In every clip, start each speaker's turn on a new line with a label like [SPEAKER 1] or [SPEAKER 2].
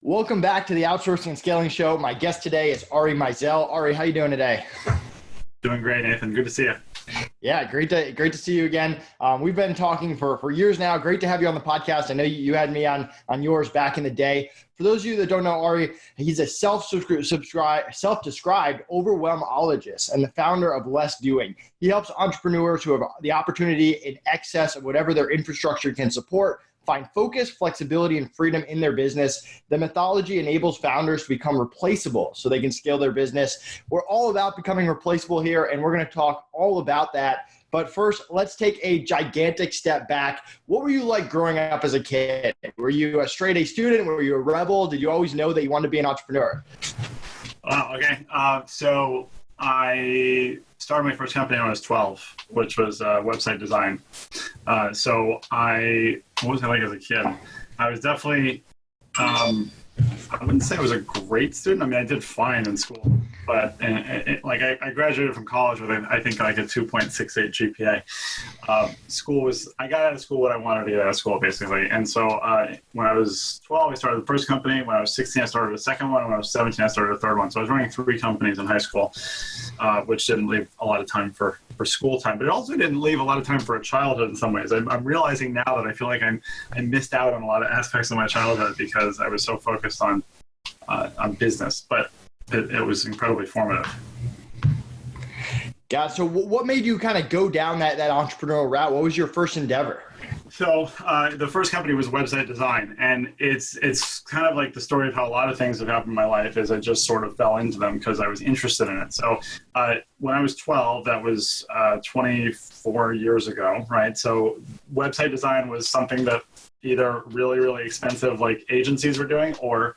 [SPEAKER 1] Welcome back to the Outsourcing and Scaling Show. My guest today is Ari Meisel. Ari, how you doing today?
[SPEAKER 2] Doing great, Nathan. Good to see you.
[SPEAKER 1] Yeah, great to see you again. We've been talking for years now. Great to have you on the podcast. I know you had me on yours back in the day. For those of you that don't know Ari, he's a self-described Overwhelmologist and the founder of Less Doing. He helps entrepreneurs who have the opportunity in excess of whatever their infrastructure can support find focus, flexibility, and freedom in their business. The methodology enables founders to become replaceable so they can scale their business. We're all about becoming replaceable here, and we're going to talk all about that. But first, let's take a gigantic step back. What were you like growing up as a kid? Were you a straight A student? Were you a rebel? Did you always know that you wanted to be an entrepreneur?
[SPEAKER 2] Okay. So I started my first company when I was 12, which was website design. What was I like as a kid? I was definitely, I wouldn't say I was a great student. I mean, I did fine in school, but I graduated from college with, I think, like a 2.68 GPA. I got out of school what I wanted to get out of school, basically. And so when I was 12, I started the first company. When I was 16, I started a second one. When I was 17, I started a third one. So I was running 3 companies in high school, which didn't leave a lot of time for school time, but it also didn't leave a lot of time for a childhood in some ways. I'm realizing now that I feel like I missed out on a lot of aspects of my childhood because I was so focused on business, but it was incredibly formative.
[SPEAKER 1] Yeah. So what made you kind of go down that entrepreneurial route? What was your first endeavor?
[SPEAKER 2] So the first company was website design, and it's kind of like the story of how a lot of things have happened in my life is I just sort of fell into them because I was interested in it. So when I was 12, that was 24 years ago, right? So website design was something that either really, really expensive like agencies were doing or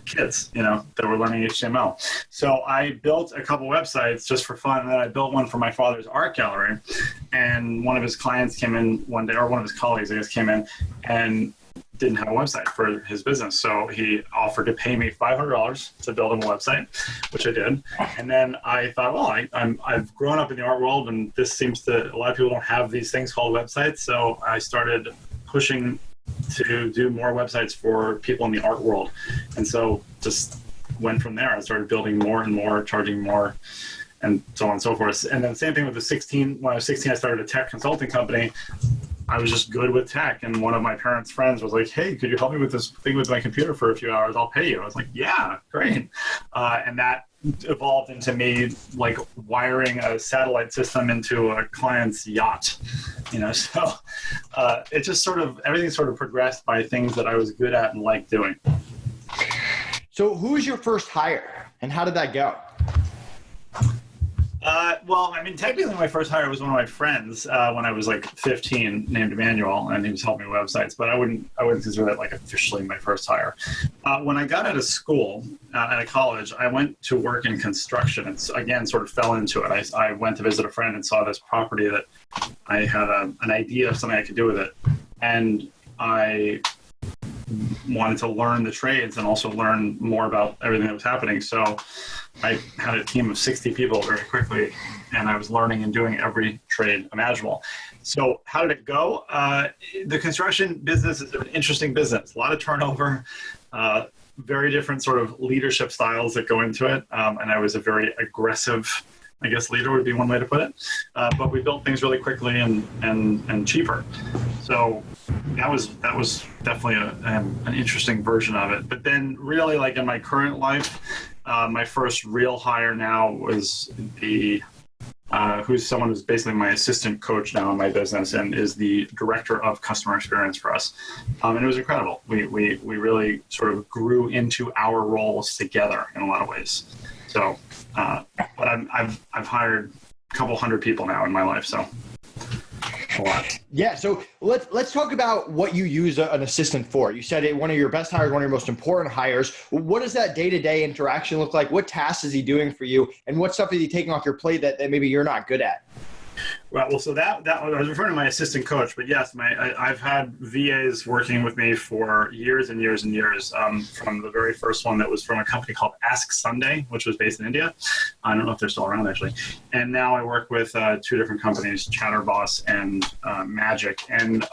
[SPEAKER 2] kids, that were learning HTML. So I built a couple websites just for fun, and then I built one for my father's art gallery. And one of his clients came in one day, or one of his colleagues, I guess, came in and didn't have a website for his business. So he offered to pay me $500 to build him a website, which I did. And then I thought, well, I've grown up in the art world, and this seems to, a lot of people don't have these things called websites. So I started pushing to do more websites for people in the art world. And so just went from there. I started building more and more, charging more, and so on and so forth. And then same thing with when I was 16, I started a tech consulting company. I was just good with tech. And one of my parents' friends was like, hey, could you help me with this thing with my computer for a few hours? I'll pay you. I was like, yeah, great. And that evolved into me like wiring a satellite system into a client's yacht, so it just everything sort of progressed by things that I was good at and liked doing.
[SPEAKER 1] So who was your first hire and how did that go?
[SPEAKER 2] Technically my first hire was one of my friends when I was like 15, named Emmanuel, and he was helping me with websites, but I wouldn't consider that like officially my first hire. When I got out of school, out of college, I went to work in construction. It's again sort of fell into it. I went to visit a friend and saw this property that I had an idea of something I could do with it. And I wanted to learn the trades and also learn more about everything that was happening. So I had a team of 60 people very quickly, and I was learning and doing every trade imaginable. So how did it go? The construction business is an interesting business. A lot of turnover, very different sort of leadership styles that go into it. And I was a very aggressive, I guess leader would be one way to put it. But we built things really quickly and cheaper. So that was definitely an interesting version of it. But then really like in my current life, my first real hire now was who's someone who's basically my assistant coach now in my business and is the director of customer experience for us. And it was incredible. We really sort of grew into our roles together in a lot of ways. So, but I've hired a couple hundred people now in my life. So a lot.
[SPEAKER 1] Yeah. So let's talk about what you use an assistant for. You said one of your best hires, one of your most important hires. What does that day-to-day interaction look like? What tasks is he doing for you? And what stuff is he taking off your plate that maybe you're not good at?
[SPEAKER 2] Well, so that I was referring to my assistant coach, but yes, I've had VAs working with me for years and years and years. From the very first one that was from a company called Ask Sunday, which was based in India. I don't know if they're still around actually. And now I work with 2 different companies, Chatterboss and Magic. And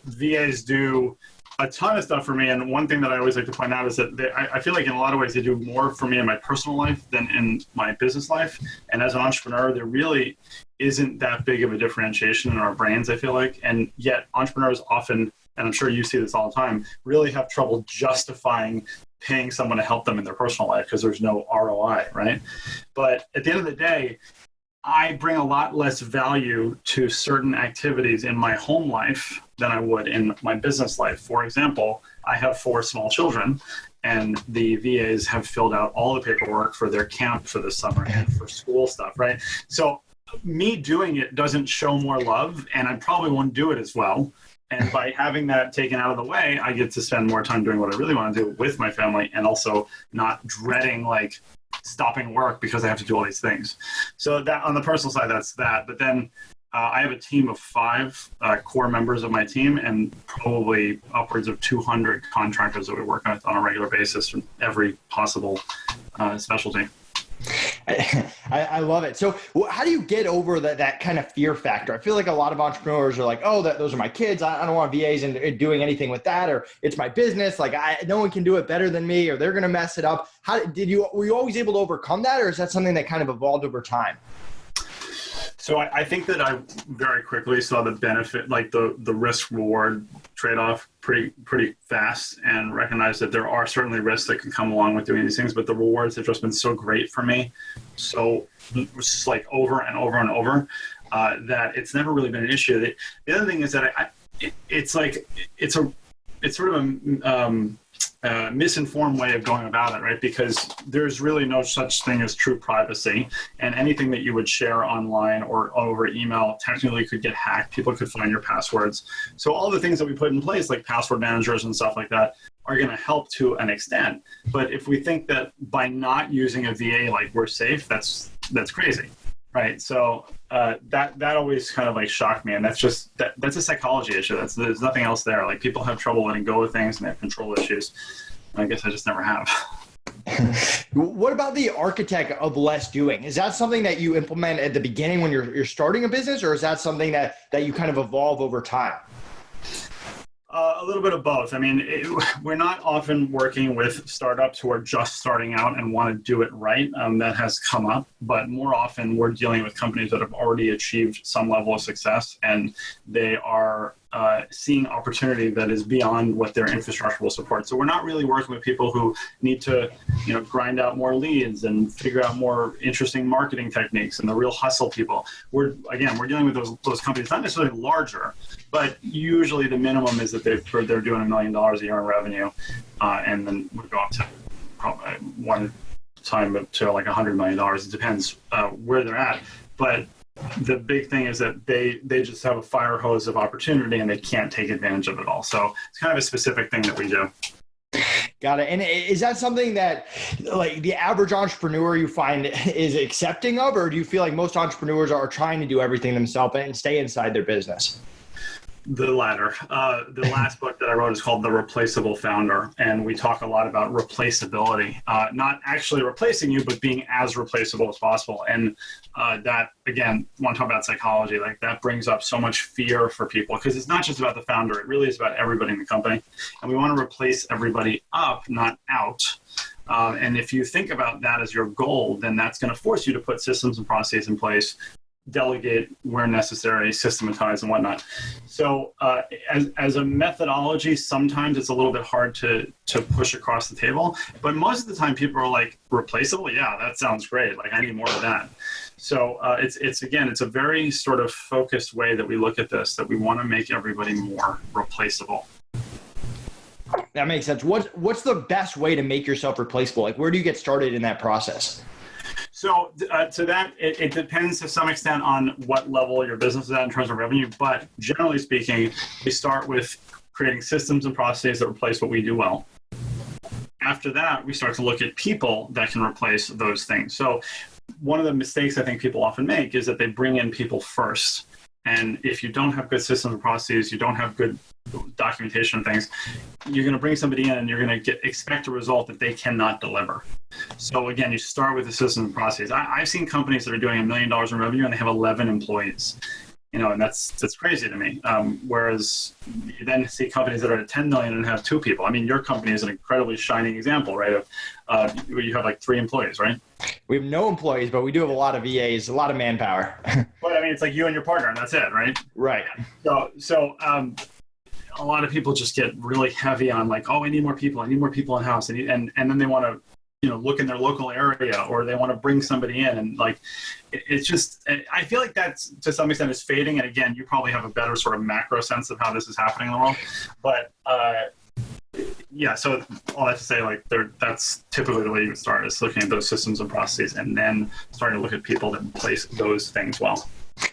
[SPEAKER 2] VAs do a ton of stuff for me. And one thing that I always like to point out is that I feel like in a lot of ways they do more for me in my personal life than in my business life. And as an entrepreneur, there really isn't that big of a differentiation in our brains, I feel like. And yet entrepreneurs often, and I'm sure you see this all the time, really have trouble justifying paying someone to help them in their personal life because there's no ROI, right? But at the end of the day, I bring a lot less value to certain activities in my home life than I would in my business life. For example, I have 4 small children, and the VAs have filled out all the paperwork for their camp for the summer and for school stuff, right? So me doing it doesn't show more love, and I probably won't do it as well. And by having that taken out of the way, I get to spend more time doing what I really want to do with my family, and also not dreading like stopping work because I have to do all these things. So that on the personal side, that's that. But then I have a team of 5 core members of my team, and probably upwards of 200 contractors that we work with on a regular basis from every possible specialty.
[SPEAKER 1] I love it. So how do you get over that kind of fear factor? I feel like a lot of entrepreneurs are like, oh, those are my kids. I don't want VAs and doing anything with that, or it's my business. Like no one can do it better than me, or they're going to mess it up. Were you always able to overcome that, or is that something that kind of evolved over time?
[SPEAKER 2] So I think that I very quickly saw the benefit, like the risk reward trade-off pretty fast, and recognized that there are certainly risks that can come along with doing these things, but the rewards have just been so great for me. So just like over and over and over that it's never really been an issue. The other thing is that it's sort of a misinformed way of going about it, right? Because there's really no such thing as true privacy, and anything that you would share online or over email technically could get hacked. People could find your passwords. So all the things that we put in place, like password managers and stuff like that, are going to help to an extent. But if we think that by not using a VA, like we're safe, that's crazy, right? So that always kind of like shocked me, and that's a psychology issue. There's nothing else there. Like people have trouble letting go of things, and they have control issues. I guess I just never have.
[SPEAKER 1] What about the architect of less doing? Is that something that you implement at the beginning when you're starting a business, or is that something that you kind of evolve over time?
[SPEAKER 2] A little bit of both. I mean, we're not often working with startups who are just starting out and want to do it right. That has come up, but more often we're dealing with companies that have already achieved some level of success, and they are seeing opportunity that is beyond what their infrastructure will support. So we're not really working with people who need to, grind out more leads and figure out more interesting marketing techniques and the real hustle people. We're dealing with those companies, not necessarily larger, but usually the minimum is that they're doing $1 million a year in revenue, and then we go up to probably one time up to like $100 million. It depends where they're at, but the big thing is that they just have a fire hose of opportunity and they can't take advantage of it all. So it's kind of a specific thing that we do.
[SPEAKER 1] Got it. And is that something that like the average entrepreneur you find is accepting of, or do you feel like most entrepreneurs are trying to do everything themselves and stay inside their business?
[SPEAKER 2] The latter. The last book that I wrote is called The Replaceable Founder, and we talk a lot about replaceability, not actually replacing you, but being as replaceable as possible. And that, again, want to talk about psychology, like that brings up so much fear for people, because it's not just about the founder, it really is about everybody in the company. And we want to replace everybody up, not out. And if you think about that as your goal, then that's going to force you to put systems and processes in place, delegate where necessary, systematize and whatnot. So as a methodology, sometimes it's a little bit hard to push across the table, but most of the time people are like, replaceable? Yeah, that sounds great. Like I need more of that. So it's a very sort of focused way that we look at this, that we want to make everybody more replaceable.
[SPEAKER 1] That makes sense. What's the best way to make yourself replaceable? Like where do you get started in that process?
[SPEAKER 2] So to that, it depends to some extent on what level your business is at in terms of revenue. But generally speaking, we start with creating systems and processes that replace what we do well. After that, we start to look at people that can replace those things. So one of the mistakes I think people often make is that they bring in people first. And if you don't have good systems and processes, you don't have good documentation of things, you're going to bring somebody in and you're going to expect a result that they cannot deliver. So again, you start with the systems and processes. I've seen companies that are doing $1 million in revenue and they have 11 employees. and that's crazy to me. Whereas you then see companies that are at 10 million and have 2 people. I mean, your company is an incredibly shining example, right? Of you have like 3 employees, right?
[SPEAKER 1] We have no employees, but we do have a lot of VAs, a lot of manpower.
[SPEAKER 2] But I mean, it's like you and your partner, and that's it, right?
[SPEAKER 1] Right.
[SPEAKER 2] So a lot of people just get really heavy on like, oh, I need more people in house, and then they want to look in their local area, or they want to bring somebody in, and like it's just, I feel like that's to some extent is fading. And again, you probably have a better sort of macro sense of how this is happening in the world, but yeah. So all that to say, like that's typically the way you would start, is looking at those systems and processes, and then starting to look at people that place those things well.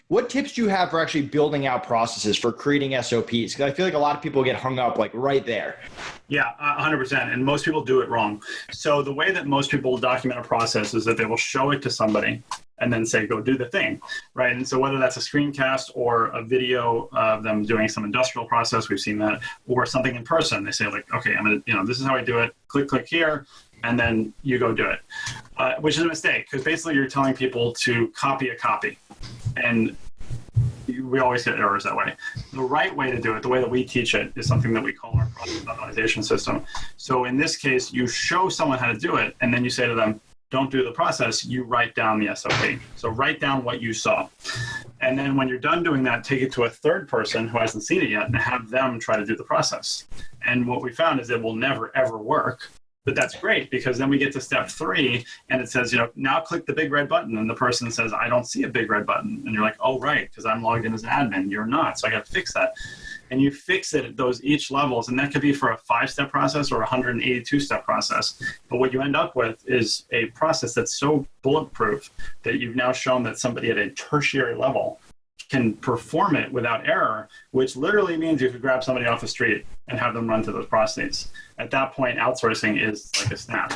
[SPEAKER 1] What tips do you have for actually building out processes for creating SOPs? Because I feel like a lot of people get hung up like right there.
[SPEAKER 2] Yeah, 100%. And most people do it wrong. So the way that most people document a process is that they will show it to somebody and then say, go do the thing, right? And so whether that's a screencast or a video of them doing some industrial process, we've seen that, or something in person, they say like, okay, I'm going to, this is how I do it. Click here. And then you go do it, which is a mistake, because basically you're telling people to copy a copy. And we always get errors that way. The right way to do it, the way that we teach it, is something that we call our process optimization system. So in this case, you show someone how to do it, and then you say to them, don't do the process, you write down the SOP. So write down what you saw. And then when you're done doing that, take it to a third person who hasn't seen it yet and have them try to do the process. And what we found is it will never, ever work. But that's great, because then we get to step 3 and it says, now click the big red button. And the person says, I don't see a big red button. And you're like, oh, right, because I'm logged in as an admin. You're not. So I got to fix that. And you fix it at those each levels. And that could be for a 5-step process or a 182-step process. But what you end up with is a process that's so bulletproof that you've now shown that somebody at a tertiary level can perform it without error, which literally means you could grab somebody off the street and have them run through those processes. At that point, outsourcing is like a snap.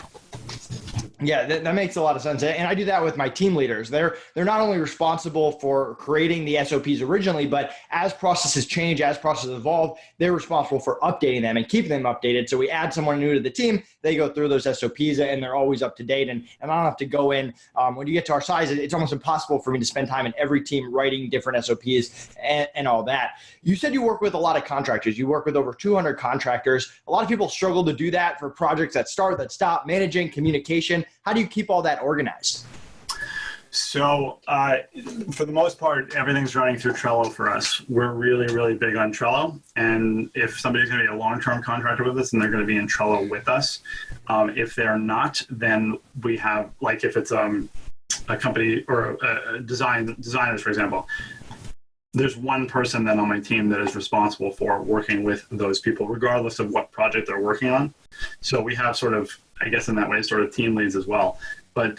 [SPEAKER 1] Yeah, that makes a lot of sense. And I do that with my team leaders. They're not only responsible for creating the SOPs originally, but as processes change, as processes evolve, they're responsible for updating them and keeping them updated. So we add someone new to the team, they go through those SOPs and they're always up to date. And I don't have to go in. When you get to our size, it's almost impossible for me to spend time in every team writing different SOPs and all that. You said you work with a lot of contractors. You work with over 200 contractors. A lot of people struggle to do that for projects that start, that stop, managing, communication. How do you keep all that organized?
[SPEAKER 2] So for the most part, everything's running through Trello for us. We're really, really big on Trello. And if somebody's going to be a long-term contractor with us, then they're going to be in Trello with us. If they're not, then we have, like if it's a company or a designers, for example, there's one person then on my team that is responsible for working with those people, regardless of what project they're working on. So we have sort of, I guess in that way, sort of team leads as well. But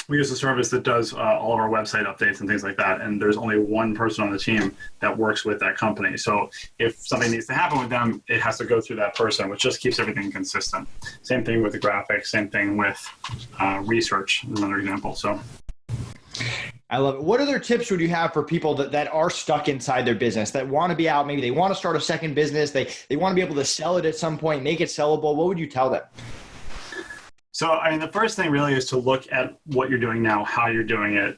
[SPEAKER 2] we use a service that does all of our website updates and things like that. And there's only one person on the team that works with that company. So if something needs to happen with them, it has to go through that person, which just keeps everything consistent. Same thing with the graphics, same thing with research is another example. So
[SPEAKER 1] I love it. What other tips would you have for people that are stuck inside their business, that want to be out? Maybe they want to start a second business. They want to be able to sell it at some point, make it sellable. What would you tell them?
[SPEAKER 2] So, I mean, the first thing really is to look at what you're doing now, how you're doing it.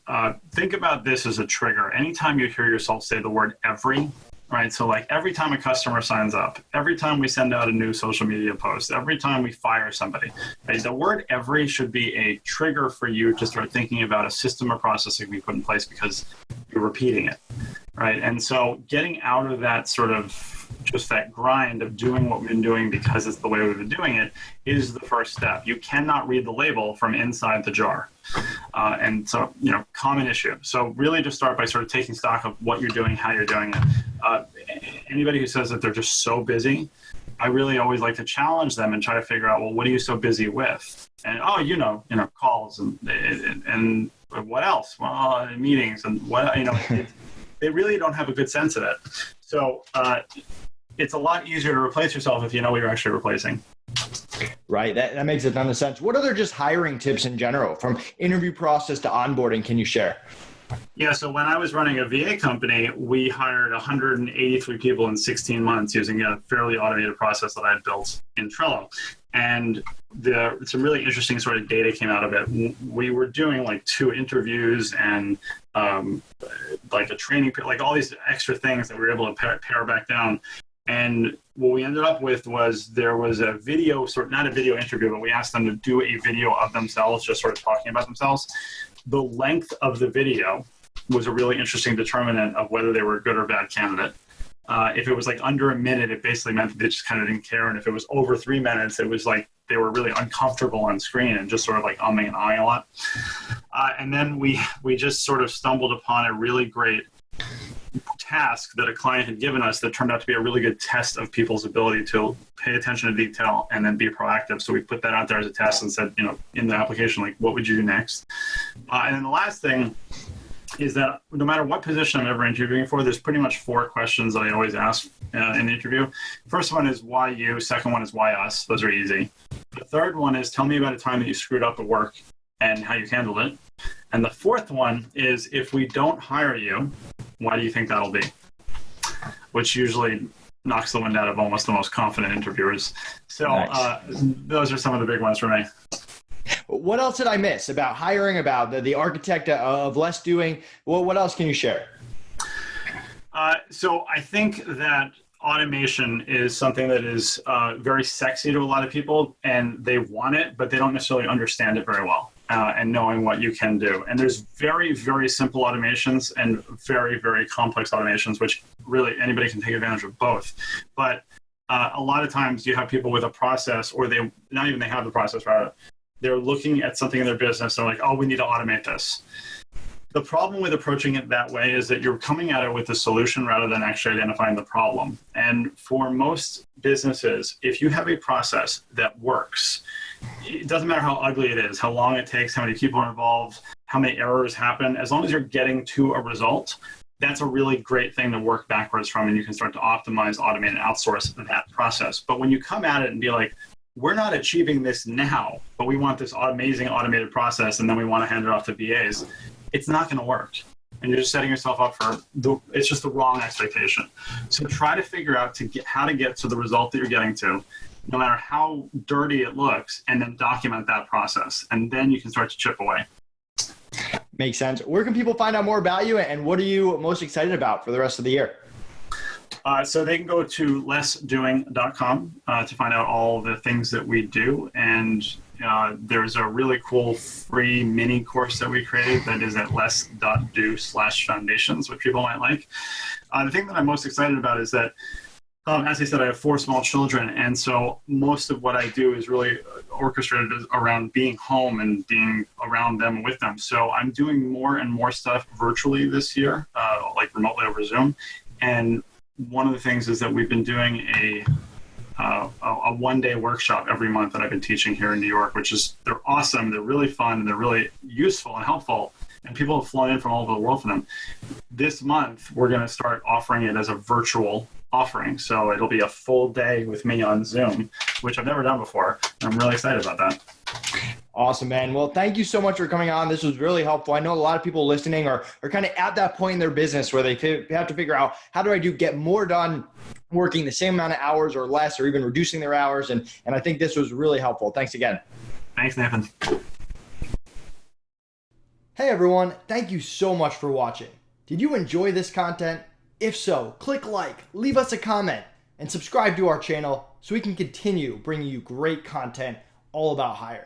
[SPEAKER 2] Think about this as a trigger. Anytime you hear yourself say the word every, right? So like every time a customer signs up, every time we send out a new social media post, every time we fire somebody, right? The word every should be a trigger for you to start thinking about a system or process that we put in place because you're repeating it, right? And so getting out of that sort of just that grind of doing what we've been doing because it's the way we've been doing it is the first step. You cannot read the label from inside the jar. And so, common issue. So really just start by sort of taking stock of what you're doing, how you're doing it. Anybody who says that they're just so busy, I really always like to challenge them and try to figure out, well, what are you so busy with? And, calls and what else? Well, meetings and what, they really don't have a good sense of it. So it's a lot easier to replace yourself if you know what you're actually replacing.
[SPEAKER 1] Right. That makes a ton of sense. What other just hiring tips in general, from interview process to onboarding, can you share?
[SPEAKER 2] Yeah, so when I was running a VA company, we hired 183 people in 16 months using a fairly automated process that I had built in Trello. And some really interesting sort of data came out of it. We were doing like 2 interviews and like a training, like all these extra things that we were able to pare back down. And what we ended up with was there was a video, not a video interview, but we asked them to do a video of themselves, just sort of talking about themselves. The length of the video was a really interesting determinant of whether they were a good or bad candidate. If it was like under a minute, it basically meant that they just kind of didn't care. And if it was over 3 minutes, it was like they were really uncomfortable on screen and just sort of like umming and ahhing a lot. And then we just sort of stumbled upon a really great task that a client had given us that turned out to be a really good test of people's ability to pay attention to detail and then be proactive. So we put that out there as a test and said, in the application, like, what would you do next? And then the last thing is that no matter what position I'm ever interviewing for, there's pretty much 4 questions that I always ask in the interview. First one is why you? Second one is why us? Those are easy. The third one is tell me about a time that you screwed up at work and how you handled it. And the fourth one is if we don't hire you, why do you think that'll be? Which usually knocks the wind out of almost the most confident interviewers. So nice. Those are some of the big ones for me.
[SPEAKER 1] What else did I miss about hiring, about the architect of less doing? Well, what else can you share?
[SPEAKER 2] So I think that automation is something that is very sexy to a lot of people, and they want it, but they don't necessarily understand it very well. And knowing what you can do. And there's very, very simple automations and very, very complex automations, which really anybody can take advantage of both. But a lot of times you have people with a process, or they have the process, rather. They're looking at something in their business. They're like, oh, we need to automate this. The problem with approaching it that way is that you're coming at it with a solution rather than actually identifying the problem. And for most businesses, if you have a process that works, it doesn't matter how ugly it is, how long it takes, how many people are involved, how many errors happen, as long as you're getting to a result, that's a really great thing to work backwards from, and you can start to optimize, automate, and outsource that process. But when you come at it and be like, we're not achieving this now, but we want this amazing automated process, and then we want to hand it off to VAs, it's not going to work. And you're just setting yourself up for it's just the wrong expectation. So try to figure out how to get to the result that you're getting to, no matter how dirty it looks, and then document that process. And then you can start to chip away.
[SPEAKER 1] Makes sense. Where can people find out more about you, and what are you most excited about for the rest of the year?
[SPEAKER 2] So they can go to lessdoing.com to find out all the things that we do. And there's a really cool free mini course that we created that is at less.do/foundations, which people might like. The thing that I'm most excited about is that, as I said, I have 4 small children. And so most of what I do is really orchestrated around being home and being around them with them. So I'm doing more and more stuff virtually this year, like remotely over Zoom. And one of the things is that we've been doing a 1-day workshop every month that I've been teaching here in New York, they're awesome. They're really fun. And they're really useful and helpful. And people have flown in from all over the world for them. This month, we're going to start offering it as a virtual offering. So it'll be a full day with me on Zoom, which I've never done before. I'm really excited about that.
[SPEAKER 1] Awesome, man. Well, thank you so much for coming on. This was really helpful. I know a lot of people listening are kind of at that point in their business where they have to figure out, how do I get more done working the same amount of hours or less, or even reducing their hours? And I think this was really helpful. Thanks again.
[SPEAKER 2] Thanks, Nathan.
[SPEAKER 1] Hey, everyone. Thank you so much for watching. Did you enjoy this content? If so, click like, leave us a comment, and subscribe to our channel so we can continue bringing you great content all about hiring.